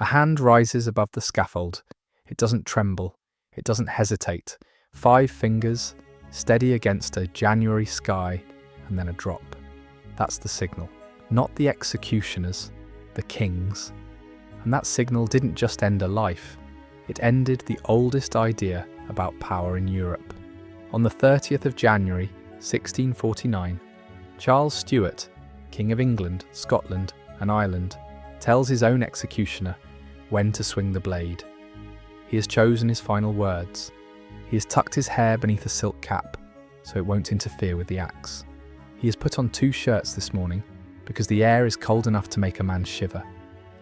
A hand rises above the scaffold. It doesn't tremble. It doesn't hesitate. 5 fingers, steady against a January sky, and then a drop. That's the signal. Not the executioners, the kings. And that signal didn't just end a life. It ended the oldest idea about power in Europe. On the 30th of January, 1649, Charles Stuart, King of England, Scotland, and Ireland, tells his own executioner when to swing the blade. He has chosen his final words. He has tucked his hair beneath a silk cap, so it won't interfere with the axe. He has put on 2 shirts this morning because the air is cold enough to make a man shiver,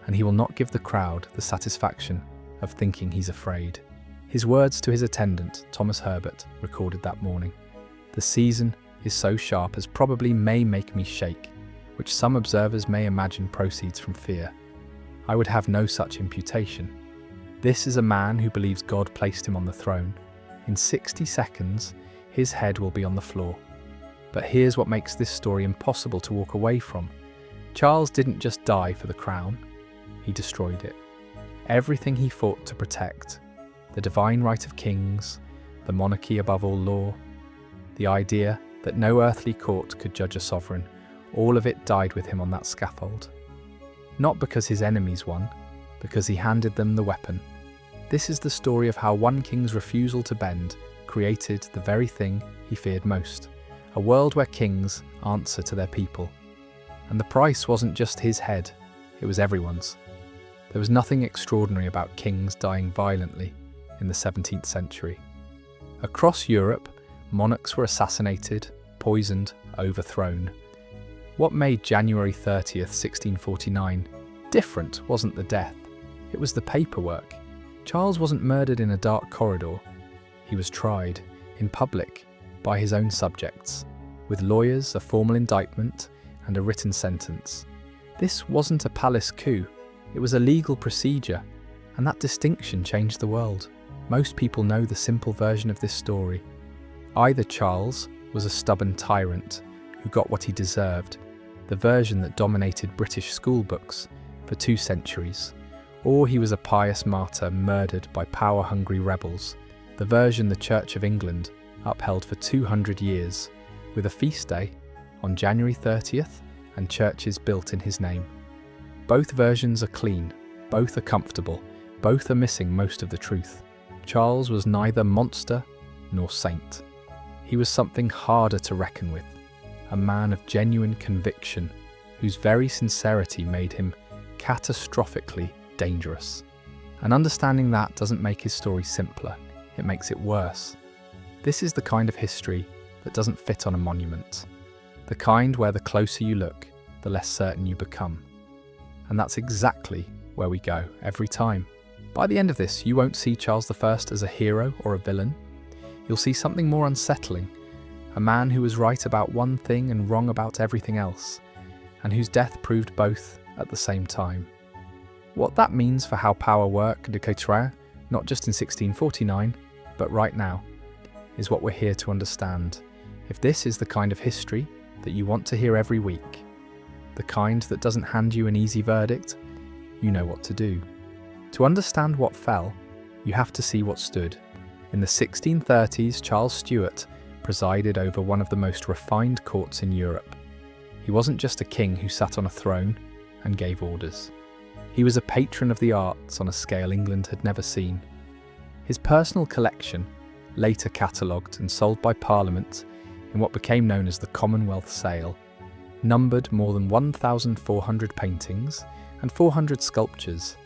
and he will not give the crowd the satisfaction of thinking he's afraid. His words to his attendant, Thomas Herbert, recorded that morning. The season is so sharp as probably may make me shake, which some observers may imagine proceeds from fear. I would have no such imputation. This is a man who believes God placed him on the throne. In 60 seconds, his head will be on the floor. But here's what makes this story impossible to walk away from. Charles didn't just die for the crown, he destroyed it. Everything he fought to protect, the divine right of kings, the monarchy above all law, the idea that no earthly court could judge a sovereign, all of it died with him on that scaffold. Not because his enemies won, because he handed them the weapon. This is the story of how one king's refusal to bend created the very thing he feared most, a world where kings answer to their people. And the price wasn't just his head, it was everyone's. There was nothing extraordinary about kings dying violently in the 17th century. Across Europe, monarchs were assassinated, poisoned, overthrown. What made January 30th, 1649 different wasn't the death, it was the paperwork. Charles wasn't murdered in a dark corridor. He was tried, in public, by his own subjects, with lawyers, a formal indictment, and a written sentence. This wasn't a palace coup, it was a legal procedure, and that distinction changed the world. Most people know the simple version of this story. Either Charles was a stubborn tyrant who got what he deserved, the version that dominated British school books for 2 centuries, or he was a pious martyr murdered by power-hungry rebels, the version the Church of England upheld for 200 years, with a feast day on January 30th and churches built in his name. Both versions are clean, both are comfortable, both are missing most of the truth. Charles was neither monster nor saint. He was something harder to reckon with, a man of genuine conviction, whose very sincerity made him catastrophically dangerous. And understanding that doesn't make his story simpler, it makes it worse. This is the kind of history that doesn't fit on a monument, the kind where the closer you look, the less certain you become. And that's exactly where we go every time. By the end of this, you won't see Charles I as a hero or a villain. You'll see something more unsettling, a man who was right about one thing and wrong about everything else, and whose death proved both at the same time. What that means for how power worked de Coutrin, not just in 1649, but right now, is what we're here to understand. If this is the kind of history that you want to hear every week, the kind that doesn't hand you an easy verdict, you know what to do. To understand what fell, you have to see what stood. In the 1630s, Charles Stuart presided over one of the most refined courts in Europe. He wasn't just a king who sat on a throne and gave orders. He was a patron of the arts on a scale England had never seen. His personal collection, later catalogued and sold by Parliament in what became known as the Commonwealth Sale, numbered more than 1,400 paintings and 400 sculptures,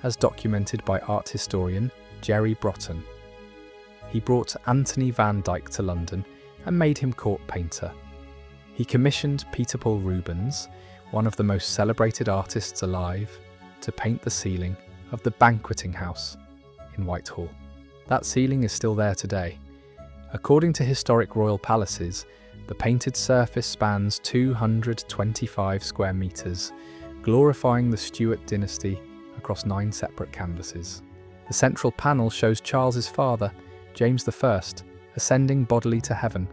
as documented by art historian Jerry Broughton. He brought Anthony van Dyck to London and made him court painter. He commissioned Peter Paul Rubens, one of the most celebrated artists alive, to paint the ceiling of the banqueting house in Whitehall. That ceiling is still there today. According to historic royal palaces, the painted surface spans 225 square metres, glorifying the Stuart dynasty across 9 separate canvases. The central panel shows Charles's father, James I, ascending bodily to heaven,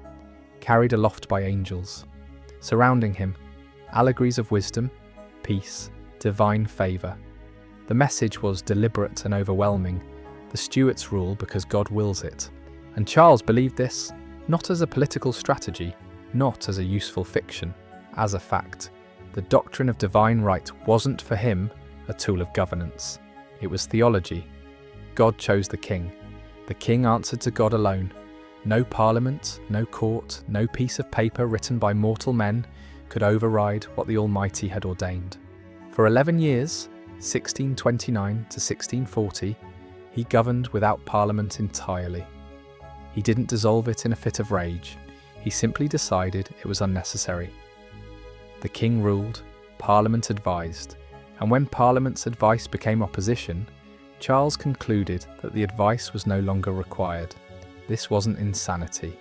carried aloft by angels. Surrounding him, allegories of wisdom, peace, divine favour. The message was deliberate and overwhelming. The Stuarts rule because God wills it. And Charles believed this, not as a political strategy, not as a useful fiction, as a fact. The doctrine of divine right wasn't for him a tool of governance. It was theology. God chose the king. The king answered to God alone. No parliament, no court, no piece of paper written by mortal men could override what the Almighty had ordained. For 11 years, 1629 to 1640, he governed without parliament entirely. He didn't dissolve it in a fit of rage. He simply decided it was unnecessary. The king ruled, Parliament advised, and when Parliament's advice became opposition, Charles concluded that the advice was no longer required. This wasn't insanity.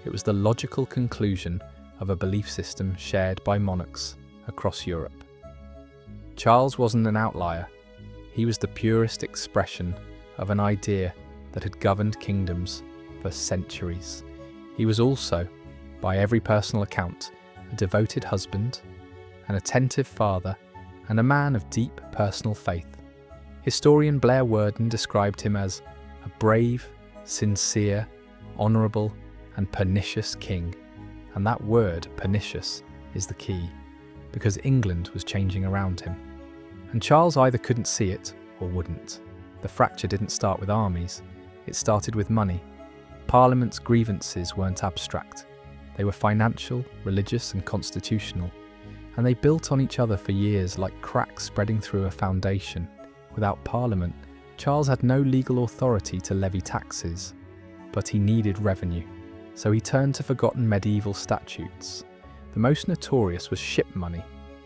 It was the logical conclusion of a belief system shared by monarchs across Europe. Charles wasn't an outlier. He was the purest expression of an idea that had governed kingdoms for centuries. He was also, by every personal account, a devoted husband, an attentive father, and a man of deep personal faith. Historian Blair Worden described him as a brave, sincere, honourable, and pernicious king. And that word, pernicious, is the key, because England was changing around him. And Charles either couldn't see it or wouldn't. The fracture didn't start with armies, it started with money. Parliament's grievances weren't abstract. They were financial, religious, and constitutional, and they built on each other for years like cracks spreading through a foundation. Without Parliament, Charles had no legal authority to levy taxes, but he needed revenue, so he turned to forgotten medieval statutes. The most notorious was ship money,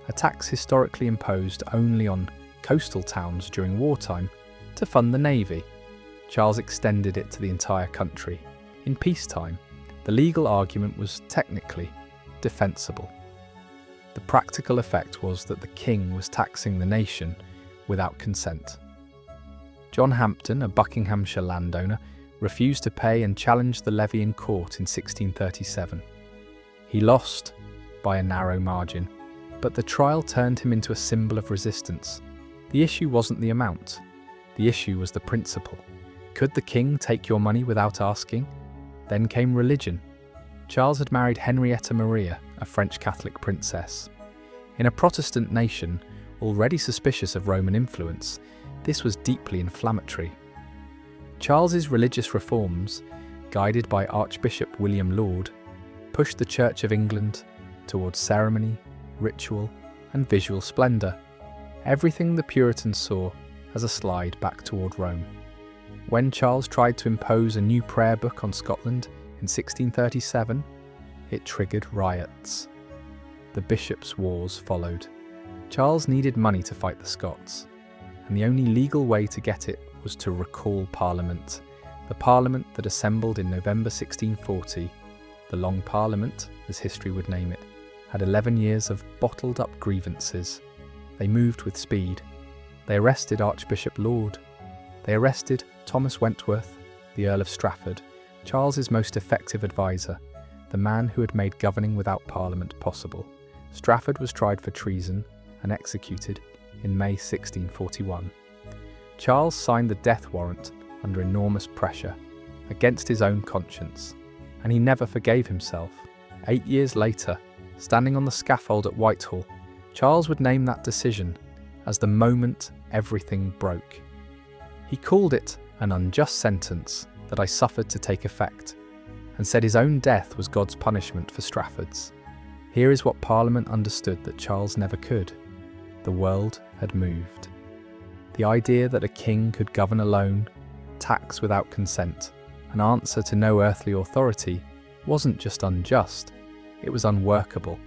a tax historically imposed only on coastal towns during wartime to fund the navy. Charles extended it to the entire country. In peacetime, the legal argument was technically defensible. The practical effect was that the king was taxing the nation without consent. John Hampden, a Buckinghamshire landowner, refused to pay and challenged the levy in court in 1637. He lost by a narrow margin, but the trial turned him into a symbol of resistance. The issue wasn't the amount. The issue was the principle. Could the king take your money without asking? Then came religion. Charles had married Henrietta Maria, a French Catholic princess. In a Protestant nation, already suspicious of Roman influence, this was deeply inflammatory. Charles's religious reforms, guided by Archbishop William Laud, pushed the Church of England towards ceremony, ritual, and visual splendour, everything the Puritans saw as a slide back toward Rome. When Charles tried to impose a new prayer book on Scotland in 1637, it triggered riots. The bishops' wars followed. Charles needed money to fight the Scots, and the only legal way to get it was to recall Parliament. The Parliament that assembled in November 1640, the Long Parliament, as history would name it, had 11 years of bottled-up grievances. They moved with speed. They arrested Archbishop Laud. They arrested Thomas Wentworth, the Earl of Strafford, Charles's most effective advisor, the man who had made governing without Parliament possible. Strafford was tried for treason and executed in May 1641. Charles signed the death warrant under enormous pressure, against his own conscience, and he never forgave himself. 8 years later, standing on the scaffold at Whitehall, Charles would name that decision as the moment everything broke. He called it an unjust sentence that I suffered to take effect, and said his own death was God's punishment for Strafford's. Here is what Parliament understood that Charles never could. The world had moved. The idea that a king could govern alone, tax without consent, and answer to no earthly authority wasn't just unjust, it was unworkable.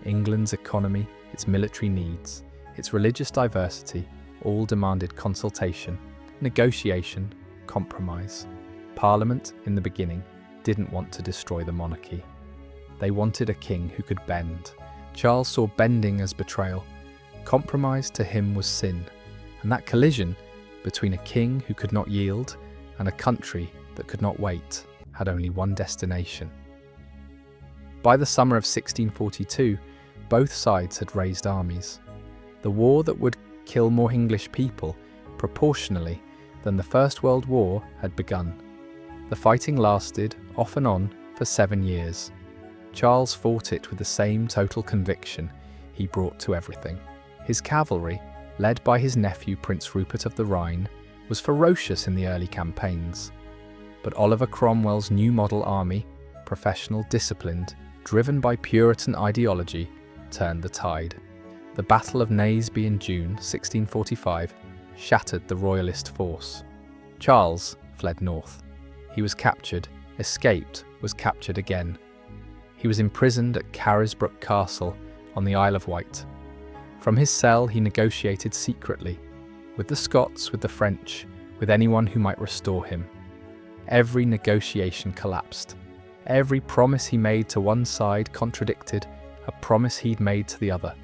England's economy, its military needs, its religious diversity, all demanded consultation, negotiation, compromise. Parliament, in the beginning, didn't want to destroy the monarchy. They wanted a king who could bend. Charles saw bending as betrayal. Compromise to him was sin, and that collision between a king who could not yield and a country that could not wait had only one destination. By the summer of 1642, both sides had raised armies. The war that would kill more English people, proportionally, than the First World War had begun. The fighting lasted, off and on, for 7 years. Charles fought it with the same total conviction he brought to everything. His cavalry, led by his nephew Prince Rupert of the Rhine, was ferocious in the early campaigns. But Oliver Cromwell's new model army, professional, disciplined, driven by Puritan ideology, turned the tide. The Battle of Naseby in June 1645 shattered the royalist force. Charles fled north. He was captured, escaped, was captured again. He was imprisoned at Carisbrooke Castle on the Isle of Wight. From his cell he negotiated secretly, with the Scots, with the French, with anyone who might restore him. Every negotiation collapsed. Every promise he made to one side contradicted a promise he'd made to the other.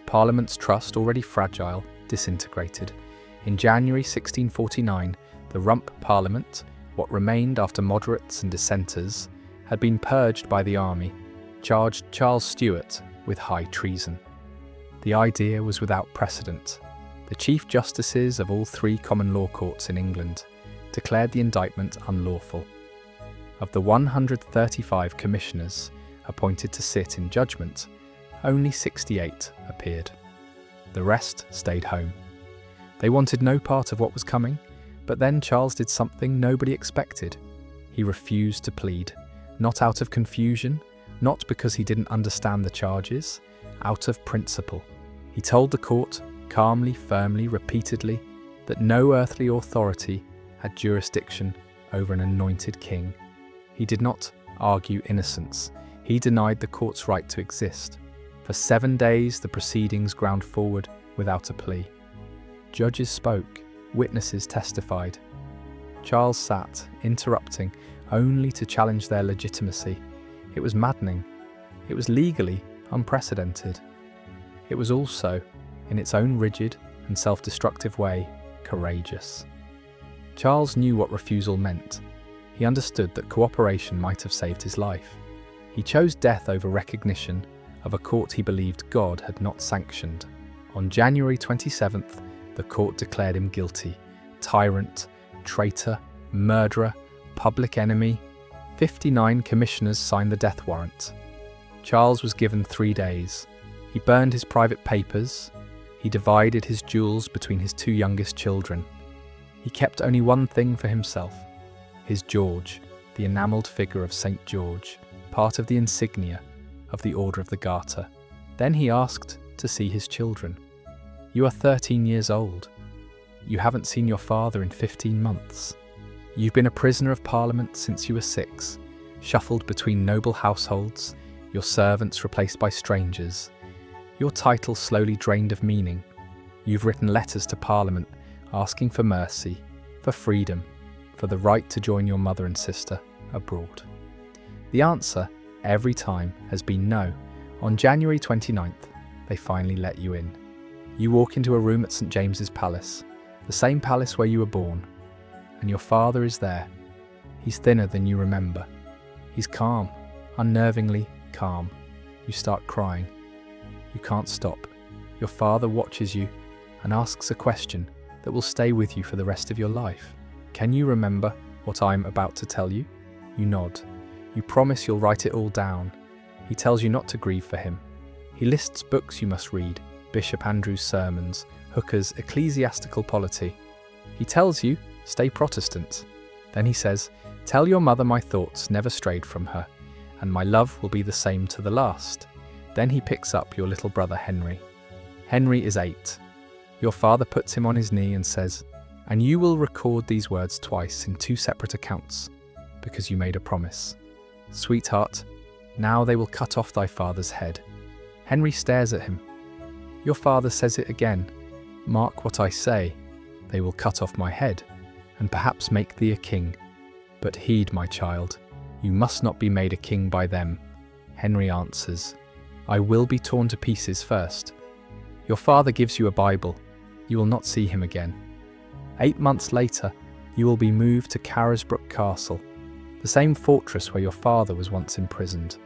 Parliament's trust, already fragile, disintegrated. In January 1649, the Rump Parliament, what remained after moderates and dissenters, had been purged by the army, charged Charles Stuart with high treason. The idea was without precedent. The Chief Justices of all 3 common law courts in England declared the indictment unlawful. Of the 135 commissioners appointed to sit in judgment, only 68 appeared. The rest stayed home. They wanted no part of what was coming, but then Charles did something nobody expected. He refused to plead, not out of confusion, not because he didn't understand the charges, out of principle. He told the court, calmly, firmly, repeatedly, that no earthly authority had jurisdiction over an anointed king. He did not argue innocence. He denied the court's right to exist. For 7 days the proceedings ground forward without a plea. Judges spoke, witnesses testified. Charles sat, interrupting, only to challenge their legitimacy. It was maddening. It was legally unprecedented. It was also, in its own rigid and self-destructive way, courageous. Charles knew what refusal meant. He understood that cooperation might have saved his life. He chose death over recognition of a court he believed God had not sanctioned. On January 27th, the court declared him guilty. Tyrant, traitor, murderer, public enemy. 59 commissioners signed the death warrant. Charles was given 3 days. He burned his private papers. He divided his jewels between his 2 youngest children. He kept only one thing for himself, his George, the enamelled figure of St. George, part of the insignia of the Order of the Garter. Then he asked to see his children. "You are 13 years old. You haven't seen your father in 15 months. You've been a prisoner of Parliament since you were 6, shuffled between noble households, your servants replaced by strangers, your title slowly drained of meaning. You've written letters to Parliament asking for mercy, for freedom, for the right to join your mother and sister abroad. The answer, every time, has been no. On January 29th, they finally let you in. You walk into a room at St. James's Palace, the same palace where you were born, and your father is there. He's thinner than you remember. He's calm, unnervingly calm. You start crying. You can't stop. Your father watches you and asks a question that will stay with you for the rest of your life. Can you remember what I'm about to tell you? You nod. You promise you'll write it all down. He tells you not to grieve for him. He lists books you must read, Bishop Andrew's sermons, Hooker's Ecclesiastical Polity. He tells you, stay Protestant. Then he says, tell your mother my thoughts never strayed from her, and my love will be the same to the last. Then he picks up your little brother Henry. Henry is 8. Your father puts him on his knee and says, and you will record these words twice in 2 separate accounts, because you made a promise. Sweetheart, now they will cut off thy father's head. Henry stares at him. Your father says it again. Mark what I say. They will cut off my head, and perhaps make thee a king. But heed, my child, you must not be made a king by them. Henry answers, I will be torn to pieces first. Your father gives you a Bible. You will not see him again. 8 months later, you will be moved to Carisbrooke Castle, the same fortress where your father was once imprisoned.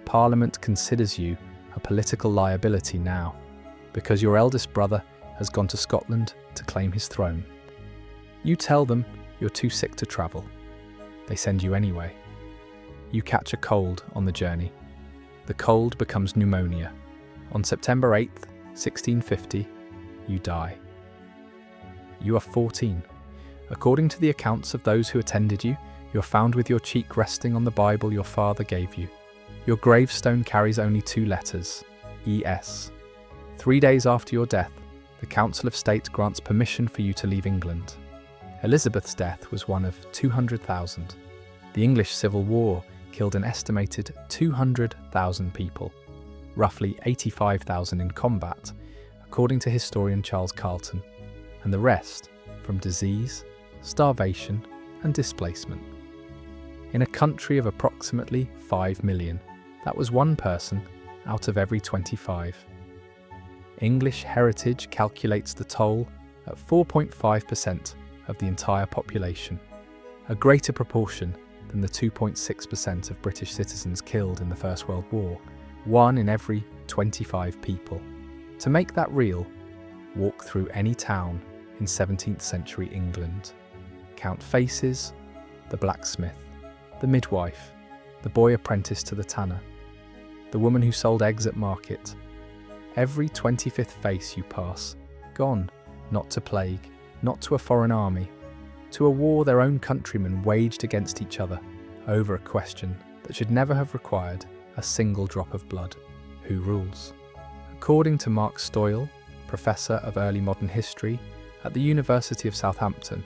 Parliament considers you a political liability now. because your eldest brother has gone to Scotland to claim his throne. You tell them you're too sick to travel. They send you anyway. You catch a cold on the journey. The cold becomes pneumonia. On September 8th, 1650, you die. You are 14. According to the accounts of those who attended you, you're found with your cheek resting on the Bible your father gave you. Your gravestone carries only 2 letters, ES. 3 days after your death, the Council of State grants permission for you to leave England. Elizabeth's death was one of 200,000. The English Civil War killed an estimated 200,000 people, roughly 85,000 in combat, according to historian Charles Carleton, and the rest from disease, starvation, and displacement. In a country of approximately 5 million, that was 1 person out of every 25. English Heritage calculates the toll at 4.5% of the entire population, a greater proportion than the 2.6% of British citizens killed in the First World War, 1 in every 25 people. To make that real, walk through any town in 17th century England. Count faces, the blacksmith, the midwife, the boy apprenticed to the tanner, the woman who sold eggs at market. Every 25th face you pass, gone, not to plague, not to a foreign army, to a war their own countrymen waged against each other over a question that should never have required a single drop of blood. Who rules? According to Mark Stoyle, Professor of Early Modern History at the University of Southampton,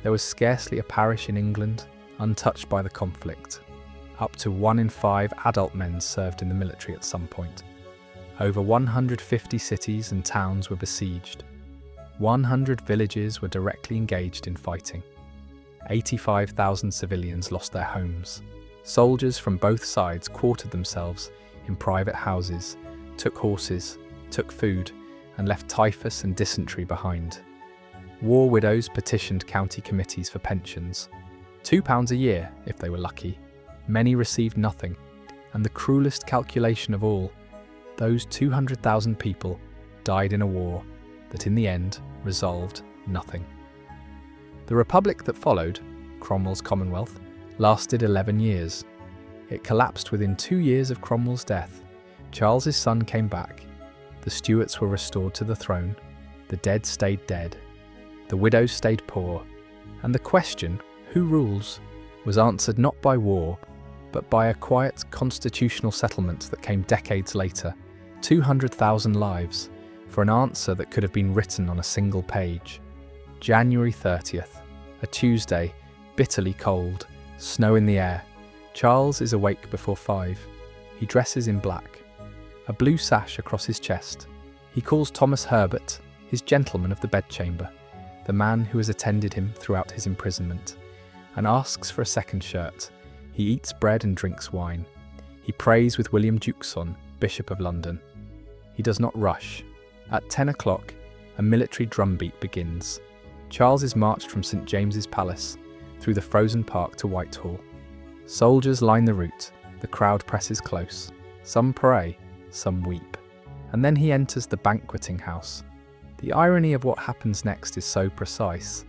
there was scarcely a parish in England untouched by the conflict. Up to 1 in 5 adult men served in the military at some point. Over 150 cities and towns were besieged. 100 villages were directly engaged in fighting. 85,000 civilians lost their homes. Soldiers from both sides quartered themselves in private houses, took horses, took food, and left typhus and dysentery behind. War widows petitioned county committees for pensions. £2 a year, if they were lucky. Many received nothing, and the cruelest calculation of all, those 200,000 people died in a war that in the end resolved nothing. The republic that followed, Cromwell's Commonwealth, lasted 11 years. It collapsed within 2 years of Cromwell's death. Charles's son came back. The Stuarts were restored to the throne. The dead stayed dead. The widows stayed poor. And the question, who rules, was answered not by war, but by a quiet constitutional settlement that came decades later, 200,000 lives, for an answer that could have been written on a single page. January 30th, a Tuesday, bitterly cold, snow in the air. Charles is awake before 5. He dresses in black, a blue sash across his chest. He calls Thomas Herbert, his gentleman of the bedchamber, the man who has attended him throughout his imprisonment, and asks for a second shirt. He eats bread and drinks wine. He prays with William Jukeson, Bishop of London. He does not rush. At 10 o'clock, a military drumbeat begins. Charles is marched from St James's Palace through the frozen park to Whitehall. Soldiers line the route. The crowd presses close. Some pray, some weep. And then he enters the banqueting house. The irony of what happens next is so precise.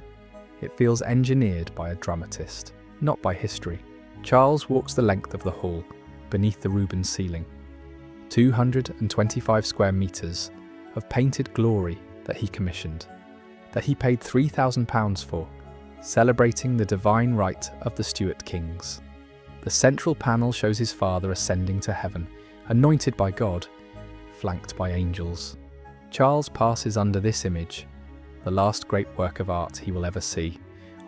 It feels engineered by a dramatist, not by history. Charles walks the length of the hall, beneath the Rubens ceiling. 225 square metres of painted glory that he commissioned, that he paid £3,000 for, celebrating the divine right of the Stuart kings. The central panel shows his father ascending to heaven, anointed by God, flanked by angels. Charles passes under this image, the last great work of art he will ever see,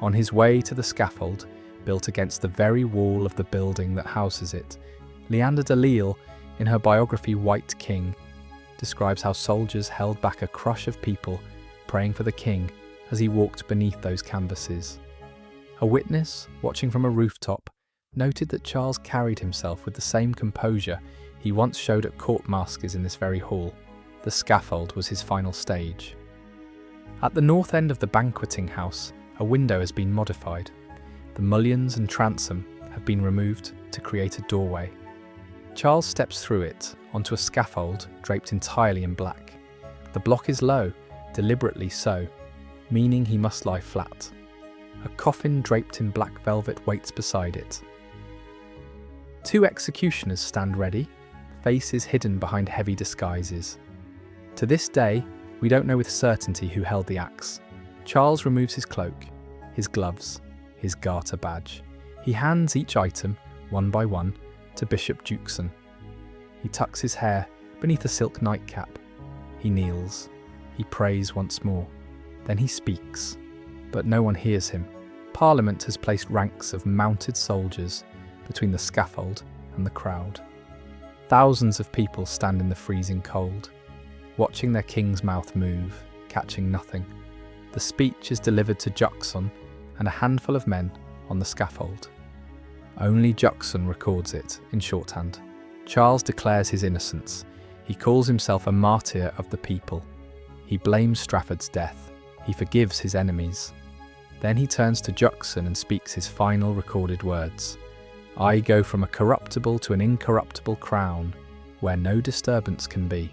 on his way to the scaffold built against the very wall of the building that houses it. Leander de Lisle, in her biography White King, describes how soldiers held back a crush of people praying for the king as he walked beneath those canvases. A witness, watching from a rooftop, noted that Charles carried himself with the same composure he once showed at court-masquers in this very hall. The scaffold was his final stage. At the north end of the banqueting house, a window has been modified. The mullions and transom have been removed to create a doorway. Charles steps through it onto a scaffold draped entirely in black, The block is low, deliberately so, meaning he must lie flat. A coffin draped in black velvet waits beside it. Two executioners stand ready, faces hidden behind heavy disguises. To this day, we don't know with certainty who held the axe. Charles removes his cloak, his gloves, his garter badge. He hands each item, one by one, to Bishop Jukeson. He tucks his hair beneath a silk nightcap. He kneels. He prays once more. Then he speaks. But no one hears him. Parliament has placed ranks of mounted soldiers between the scaffold and the crowd. Thousands of people stand in the freezing cold, watching their king's mouth move, catching nothing. The speech is delivered to Jukeson and a handful of men on the scaffold. Only Jukeson records it in shorthand. Charles declares his innocence. He calls himself a martyr of the people. He blames Strafford's death. He forgives his enemies. Then he turns to Jukeson and speaks his final recorded words. I go from a corruptible to an incorruptible crown, where no disturbance can be.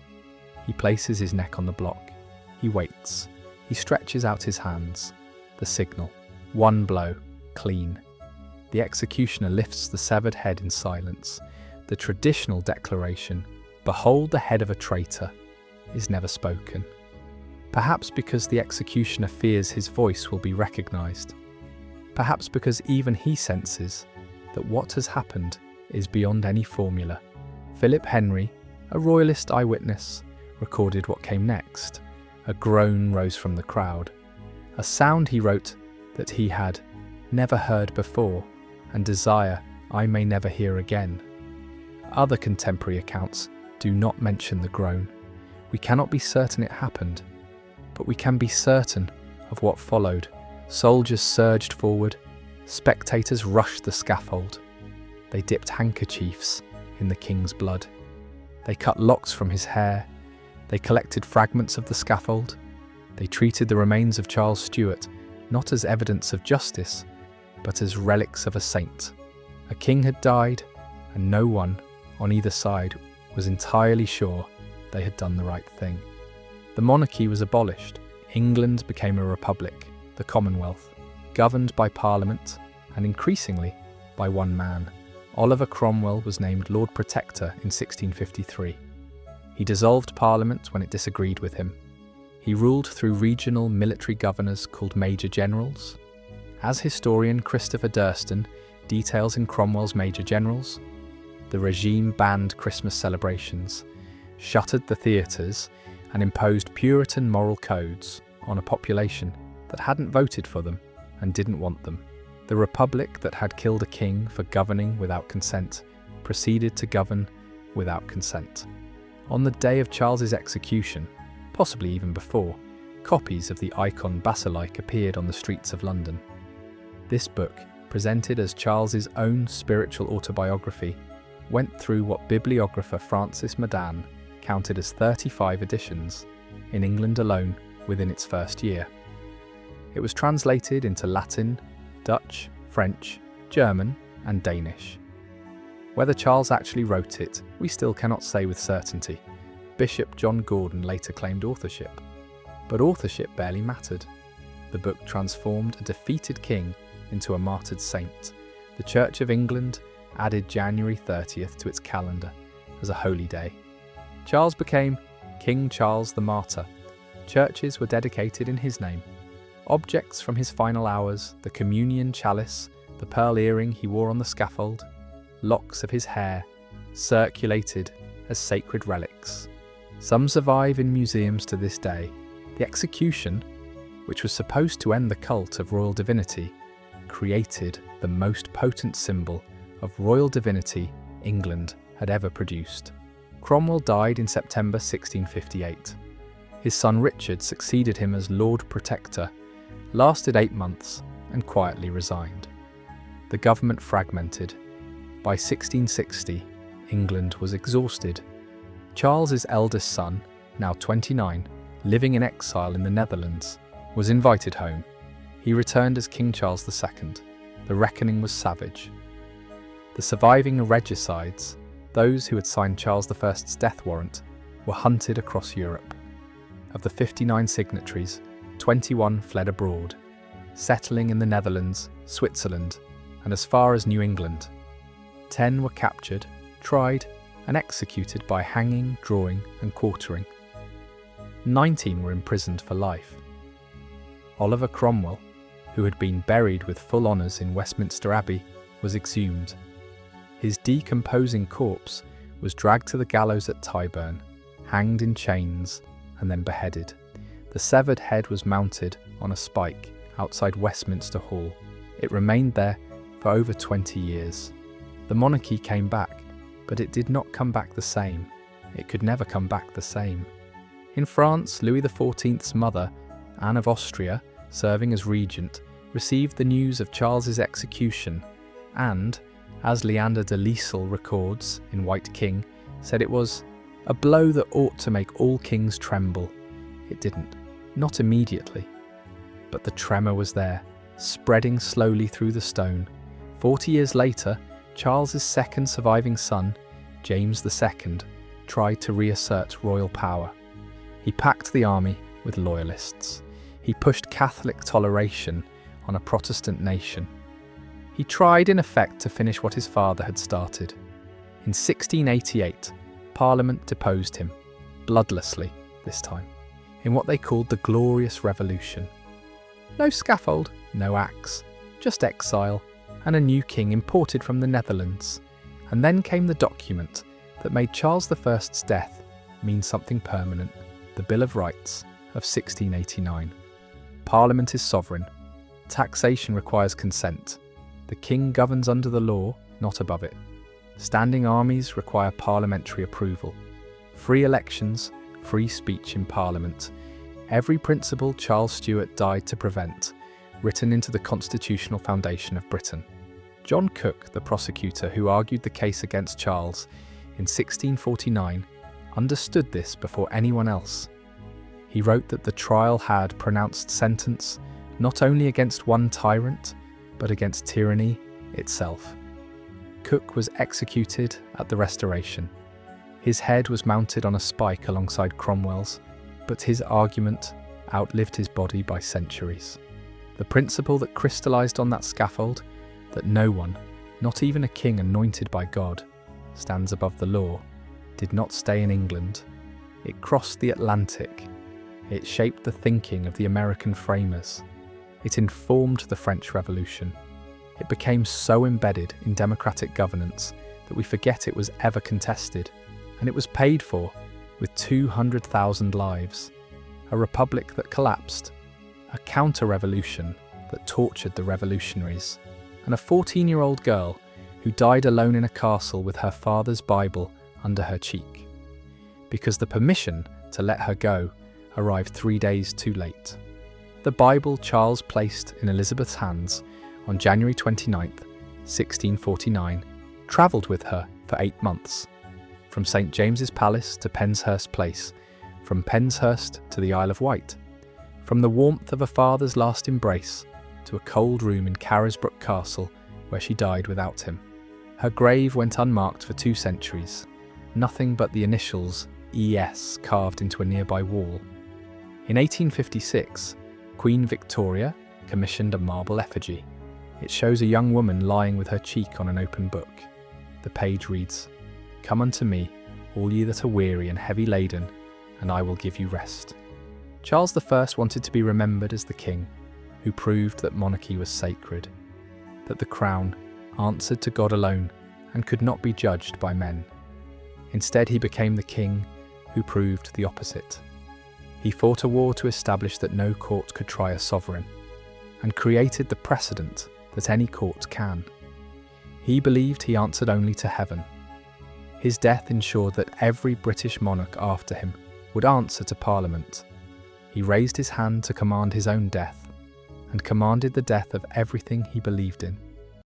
He places his neck on the block. He waits. He stretches out his hands. The signal. One blow. Clean. The executioner lifts the severed head in silence. The traditional declaration, "Behold the head of a traitor," is never spoken. Perhaps because the executioner fears his voice will be recognised. Perhaps because even he senses that what has happened is beyond any formula. Philip Henry, a royalist eyewitness, recorded what came next. A groan rose from the crowd. A sound, he wrote, that he had never heard before, and desire I may never hear again. Other contemporary accounts do not mention the groan. We cannot be certain it happened, but we can be certain of what followed. Soldiers surged forward. Spectators rushed the scaffold. They dipped handkerchiefs in the king's blood. They cut locks from his hair. They collected fragments of the scaffold. They treated the remains of Charles Stuart not as evidence of justice, but as relics of a saint. A king had died, and no one, on either side, was entirely sure they had done the right thing. The monarchy was abolished. England became a republic, the Commonwealth, governed by Parliament and increasingly by one man. Oliver Cromwell was named Lord Protector in 1653. He dissolved Parliament when it disagreed with him. He ruled through regional military governors called Major Generals. As historian Christopher Durston details in Cromwell's Major Generals, the regime banned Christmas celebrations, shuttered the theatres, and imposed Puritan moral codes on a population that hadn't voted for them and didn't want them. The republic that had killed a king for governing without consent proceeded to govern without consent. On the day of Charles's execution, possibly even before, copies of the icon basilisk appeared on the streets of London. This book, presented as Charles's own spiritual autobiography, went through what bibliographer Francis Madan counted as 35 editions, in England alone within its first year. It was translated into Latin, Dutch, French, German, and Danish. Whether Charles actually wrote it, we still cannot say with certainty. Bishop John Gordon later claimed authorship. But authorship barely mattered. The book transformed a defeated king into a martyred saint. The Church of England added January 30th to its calendar as a holy day. Charles became King Charles the Martyr. Churches were dedicated in his name. Objects from his final hours, the communion chalice, the pearl earring he wore on the scaffold, locks of his hair, circulated as sacred relics. Some survive in museums to this day. The execution, which was supposed to end the cult of royal divinity, created the most potent symbol of royal divinity England had ever produced. Cromwell died in September 1658. His son Richard succeeded him as Lord Protector, lasted 8 months, and quietly resigned. The government fragmented. By 1660, England was exhausted. Charles's eldest son, now 29, living in exile in the Netherlands, was invited home. He returned as King Charles II. The reckoning was savage. The surviving regicides, those who had signed Charles I's death warrant, were hunted across Europe. Of the 59 signatories, 21 fled abroad, settling in the Netherlands, Switzerland, and as far as New England. 10 were captured, tried, and executed by hanging, drawing, and quartering. 19 were imprisoned for life. Oliver Cromwell, who had been buried with full honours in Westminster Abbey, was exhumed. His decomposing corpse was dragged to the gallows at Tyburn, hanged in chains, and then beheaded. The severed head was mounted on a spike outside Westminster Hall. It remained there for over 20 years. The monarchy came back, but it did not come back the same. It could never come back the same. In France, Louis XIV's mother, Anne of Austria, serving as regent, received the news of Charles's execution and, as Leander de Lisle records in White King, said it was a blow that ought to make all kings tremble. It didn't, not immediately. But the tremor was there, spreading slowly through the stone. 40 years later, Charles's second surviving son, James II, tried to reassert royal power. He packed the army with loyalists. He pushed Catholic toleration on a Protestant nation. He tried, in effect, to finish what his father had started. In 1688, Parliament deposed him, bloodlessly this time, in what they called the Glorious Revolution. No scaffold, no axe, just exile, and a new king imported from the Netherlands. And then came the document that made Charles I's death mean something permanent, the Bill of Rights of 1689. Parliament is sovereign. Taxation requires consent. The king governs under the law, not above it. Standing armies require parliamentary approval. Free elections, free speech in Parliament. Every principle Charles Stuart died to prevent, written into the constitutional foundation of Britain. John Cook, the prosecutor who argued the case against Charles in 1649, understood this before anyone else. He wrote that the trial had pronounced sentence not only against one tyrant, but against tyranny itself. Cook was executed at the Restoration. His head was mounted on a spike alongside Cromwell's, but his argument outlived his body by centuries. The principle that crystallised on that scaffold, that no one, not even a king anointed by God, stands above the law, did not stay in England. It crossed the Atlantic. It shaped the thinking of the American framers. It informed the French Revolution. It became so embedded in democratic governance that we forget it was ever contested, and it was paid for with 200,000 lives. A republic that collapsed, a counter-revolution that tortured the revolutionaries, and a 14-year-old girl who died alone in a castle with her father's Bible under her cheek, because the permission to let her go arrived 3 days too late. The Bible Charles placed in Elizabeth's hands on January 29, 1649, travelled with her for 8 months, from St James's Palace to Penshurst Place, from Penshurst to the Isle of Wight, from the warmth of a father's last embrace to a cold room in Carisbrooke Castle where she died without him. Her grave went unmarked for 2 centuries, nothing but the initials ES carved into a nearby wall. In 1856, Queen Victoria commissioned a marble effigy. It shows a young woman lying with her cheek on an open book. The page reads, "Come unto me, all ye that are weary and heavy laden, and I will give you rest." Charles I wanted to be remembered as the king who proved that monarchy was sacred, that the crown answered to God alone and could not be judged by men. Instead, he became the king who proved the opposite. He fought a war to establish that no court could try a sovereign, and created the precedent that any court can. He believed he answered only to heaven. His death ensured that every British monarch after him would answer to Parliament. He raised his hand to command his own death, and commanded the death of everything he believed in.